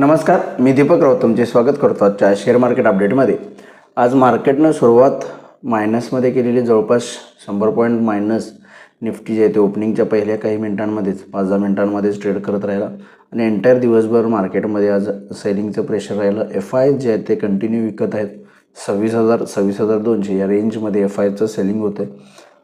नमस्कार, मी दीपक राऊत तुमचे स्वागत करतो आजच्या शेअर मार्केट अपडेटमध्ये. आज मार्केटनं सुरुवात मायनसमध्ये केलेली, जवळपास 100 पॉईंट मायनस निफ्टी जे आहे ते ओपनिंगच्या पहिल्या काही मिनिटांमध्येच 5-10 मिनिटांमध्येच ट्रेड करत राहिला आणि एंटायर दिवसभर मार्केटमध्ये आज सेलिंगचं प्रेशर राहिलं. FI जे आहे ते कंटिन्यू विकत आहेत. 26,000-26,200 या रेंजमध्ये FIचं सेलिंग होतं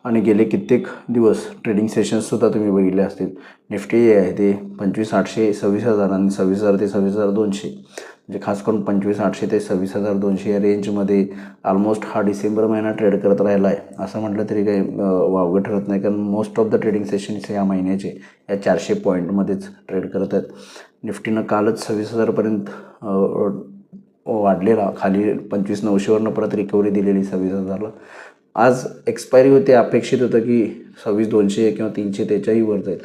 आणि गेले कित्येक दिवस ट्रेडिंग सेशन्ससुद्धा तुम्ही बघितले असतील. निफ्टी जे आहे ते 25,800, 26,000 आणि 26,000 ते 26,200 म्हणजे खास करून 25,800 ते 26,200 या रेंजमध्ये ऑलमोस्ट हा डिसेंबर महिना ट्रेड करत राहिला आहे असं म्हटलं तरी काही वावगं ठरत नाही, कारण most of the trading sessions या महिन्याचे या 400 पॉईंटमध्येच ट्रेड करत आहेत. निफ्टीनं कालच 26,000पर्यंत वाढलेला, खाली 25,900वरनं परत रिकव्हरी दिलेली 26,000ला. आज एक्सपायरी होते, अपेक्षित होतं की 26,200 किंवा 300 त्याच्याही वर जाईल,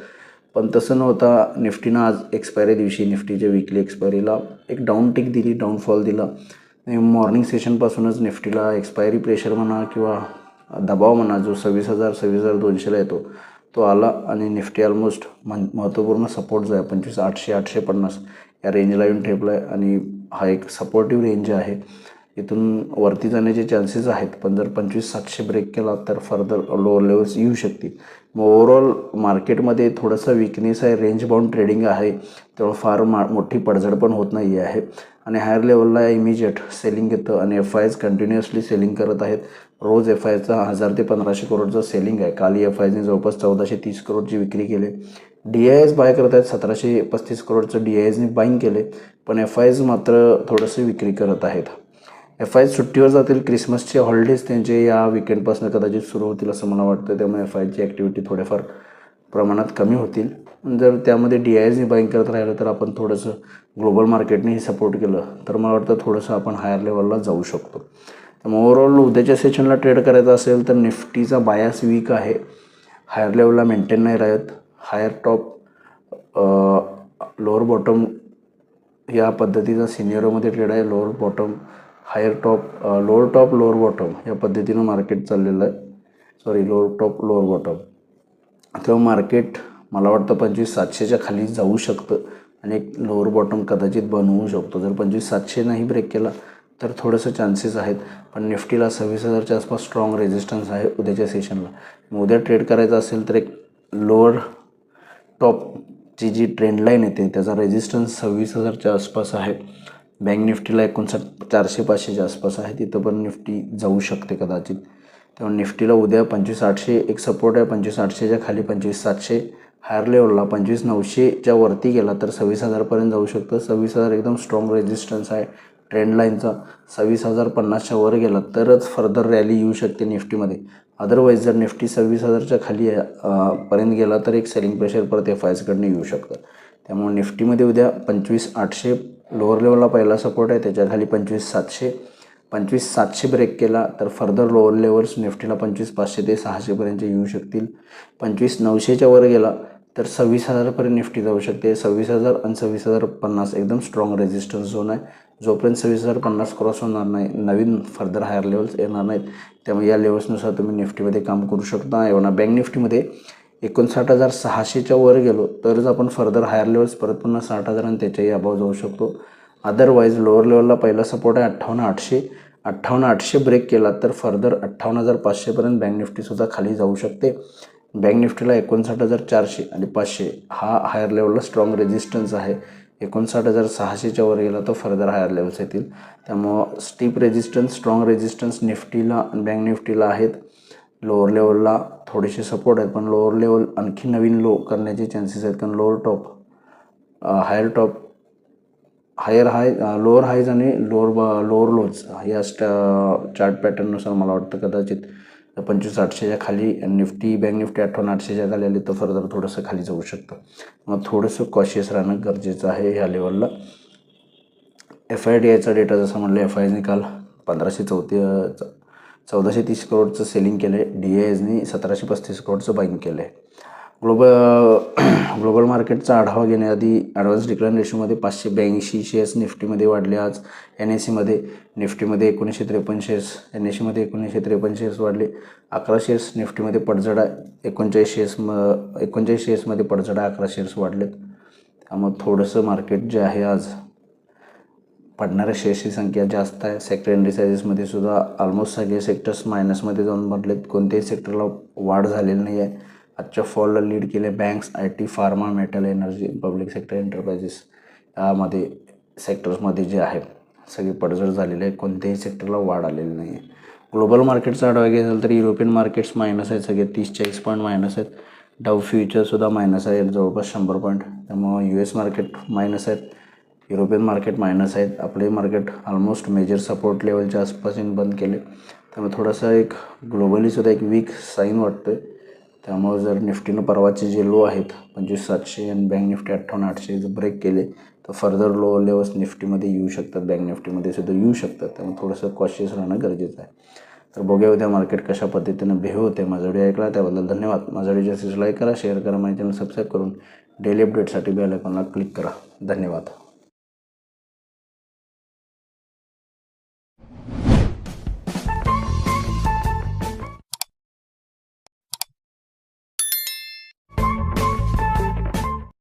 पण तसं नव्हता. निफ्टीनं आज एक्सपायरी दिवशी निफ्टीच्या विकली एक्सपायरीला एक डाऊन टिक दिली, डाऊनफॉल दिला. मॉर्निंग सेशनपासूनच निफ्टीला एक्सपायरी प्रेशर म्हणा किंवा दबाव म्हणा जो 26,000-26,200ला येतो तो आला आणि निफ्टी ऑलमोस्ट महत्त्वपूर्ण सपोर्ट जो आहे 25,800-850 या रेंजला येऊन ठेपला आहे आणि हा एक सपोर्टिव्ह रेंज आहे. इथून वरती जाण्याचे चान्सेस आहेत, पण जर 25,700 ब्रेक केला तर फर्दर लोअर लेवल्स येऊ शकतील. मग ओव्हरऑल मार्केटमध्ये थोडंसं विकनेस आहे, रेंज बाउंड ट्रेडिंग आहे, तेव्हा फार मोठी पडझड पण होत नाही आहे आणि हायर लेवलला इमिजिएट सेलिंग येतं आणि FIs कंटिन्युअसली सेलिंग करत आहेत. रोज FIचा 1,000 ते 1,500 करोडचं सेलिंग आहे. कालही FIने जवळपास 1,430 करोडची विक्री केली. DIs बाय करत आहेत, 1,735 करोडचं DIsने बाईंग केले, पण FIs मात्र थोडंसं विक्री करत आहेत. FIs सुट्टीवर जातील. क्रिसमसचे हॉलिडेज त्यांचे या विकेंडपासून कदाचित सुरू होतील असं मला वाटतं, त्यामुळे FIची ॲक्टिव्हिटी थोड्याफार प्रमाणात कमी होतील. जर त्यामध्ये DIsने बाईंग करत राहिलं तर आपण थोडंसं ग्लोबल मार्केटनेही सपोर्ट केलं तर मला वाटतं थोडंसं आपण हायर लेवलला जाऊ शकतो. त्यामुळे ओव्हरऑल उद्याच्या सेशनला ट्रेड करायचं असेल तर निफ्टीचा बायास वीक आहे, हायर लेवलला मेंटेन नाही राहत. हायर टॉप लोअर बॉटम या पद्धतीचा सिनियरोमध्ये ट्रेड आहे. Lower bottom higher top, lower top lower bottom या पद्धतीनं मार्केट चाललेलं आहे. Lower top lower bottom. तेव्हा मार्केट मला वाटतं 25,700च्या खाली जाऊ शकतं आणि एक लोअर बॉटम कदाचित बनवू शकतो. जर 25,700 नाही ब्रेक केला तर थोडंसं चान्सेस आहेत, पण निफ्टीला 26,000च्या आसपास स्ट्रॉंग रेजिस्टन्स आहे उद्याच्या सेशनला. उद्या ट्रेड करायचं असेल तर एक लोअर टॉपची जी ट्रेंड लाईन येते त्याचा रेजिस्टन्स 26,000च्या आसपास आहे. बँक निफ्टीला 59,400-500च्या आसपास आहे, तिथं पण निफ्टी जाऊ शकते कदाचित. तेव्हा निफ्टीला उद्या 25,800 एक सपोर्ट आहे, 25,800च्या खाली 25,700, हायर लेवलला 25,900च्या वरती गेला तर 26,000पर्यंत जाऊ शकतं. 26,000 एकदम स्ट्रॉंग रेजिस्टन्स आहे ट्रेंड लाईनचा. 26,050च्या वर गेला तरच फर्दर रॅली येऊ शकते निफ्टीमध्ये. अदरवाईज जर निफ्टी 26,000च्या खाली पर्यंत गेला तर एक सेलिंग प्रेशर परत FIsकडनं येऊ शकतं. त्यामुळे निफ्टीमध्ये उद्या 25,800 लोअर लेवलला पहिला सपोर्ट आहे, त्याच्या खाली 25,700. 25,700 ब्रेक केला तर फर्दर लोअर लेवल्स निफ्टीला 25,500 ते 600पर्यंत येऊ शकतील. 25,900च्या वर गेला तर 26,000पर्यंत निफ्टी जाऊ शकते. 26,000 आणि 26,050 एकदम स्ट्रॉंग रेजिस्टन्स झोन आहे. जोपर्यंत 26,050 क्रॉस होणार नाही, नवीन फर्दर हायर लेवल्स येणार नाहीत, त्यामुळे या लेवल्सनुसार तुम्ही निफ्टीमध्ये काम करू शकता. एवढा बँक निफ्टीमध्ये 59,600च्या वर गेलो तरच आपण फर्दर हायर लेवल्स परत पुन्हा 60,000 आणि त्याच्याही अभाव जाऊ शकतो. अदरवाईज लोअर लेवलला पहिला सपोर्ट आहे 58,800. 58,800 ब्रेक केला तर फर्दर 58,500पर्यंत बँक निफ्टीसुद्धा खाली जाऊ शकते. बँक निफ्टीला 59,400 आणि 500 हा हायर लेवलला स्ट्रॉंग रेजिस्टन्स आहे. 59,600च्या वर गेला तर फर्दर हायर लेवल्स येतील. त्यामुळं स्टीप रेजिस्टन्स, स्ट्रॉंग रेजिस्टन्स निफ्टीला आणि बँक निफ्टीला आहेत. लोअर लेवलला थोडेसे सपोर्ट आहेत, पण लोअर लेवल आणखी नवीन लो करण्याचे चान्सेस आहेत, कारण lower top higher top higher high lower highs आणि लोअर लोज या चार्ट पॅटर्ननुसार मला वाटतं कदाचित 25,800च्या खाली निफ्टी बँक निफ्टी 58,800च्या खाली आली तर फर्दर थोडंसं खाली जाऊ शकतं. मग थोडंसं कॉशियस राहणं गरजेचं आहे ह्या लेवलला. FIDIचा डेटा जसं म्हणलं, FIने काल 1,430 करोडचं सेलिंग केलं आहे. DIsने 1,735 करोडचं बाईंग केलं आहे. ग्लोबल मार्केटचा आढावा घेण्याआधी ॲडव्हान्स डिक्लाइन रेशोमध्ये 582 शेअर्स निफ्टीमध्ये वाढले. आज NSEमध्ये निफ्टीमध्ये 1953 शेअर्स, NSEमध्ये 1953 शेअर्स वाढले. 11 शेअर्स निफ्टीमध्ये पडझड आहे. 39 शेअर्समध्ये पडझड आहे, 11 शेअर्स वाढलेत. त्यामुळे थोडंसं मार्केट जे आहे आज पडणाऱ्या शेअर्सची संख्या जास्त आहे. सेक्टर इंडिसायझेसमध्ये सुद्धा ऑलमोस्ट सगळे सेक्टर्स मायनसमध्ये जाऊन म्हटलेत. कोणत्याही सेक्टरला वाढ झालेली नाही आहे. आजच्या फॉलला लीड केले banks, IT, pharma, metal, energy, public sector enterprises यामध्ये सेक्टर्समध्ये जे आहे सगळे पडझड झालेले आहे. कोणत्याही सेक्टरला वाढ आलेली नाही आहे. ग्लोबल मार्केटचा आढावा घ्यायचा झाला तर युरोपियन मार्केट्स मायनस आहेत. सगळे 30-40 पॉईंट मायनस आहेत. डाव फ्युचरसुद्धा मायनस आहेत जवळपास 100 पॉईंट. त्यामुळं US मार्केट मायनस आहेत, युरोपियन मार्केट मायनस आहेत. आपले मार्केट ऑलमोस्ट मेजर सपोर्ट लेवलच्या आसपास बंद केले. त्यामुळे थोडासा एक ग्लोबलीसुद्धा एक वीक साईन वाटतो आहे. त्यामुळे जर निफ्टीनं परवाचे जे लो आहेत 25,700 आणि बँक निफ्टी 58,800 जर ब्रेक केले तर फर्दर लो लेवल्स निफ्टीमध्ये येऊ शकतात, बँक निफ्टीमध्ये सुद्धा येऊ शकतात. त्यामुळे थोडंसं कॉशियस राहणं गरजेचं आहे. तर बघूया उद्या मार्केट कशा पद्धतीनं बिहेव होते. माझा व्हिडिओ ऐकला त्याबद्दल धन्यवाद. माझा व्हिडिओ लाईक करा, शेअर करा, माझ्या चॅनल सबस्क्राईब करून डेली अपडेटसाठी बेल आयकॉनला क्लिक करा. धन्यवाद.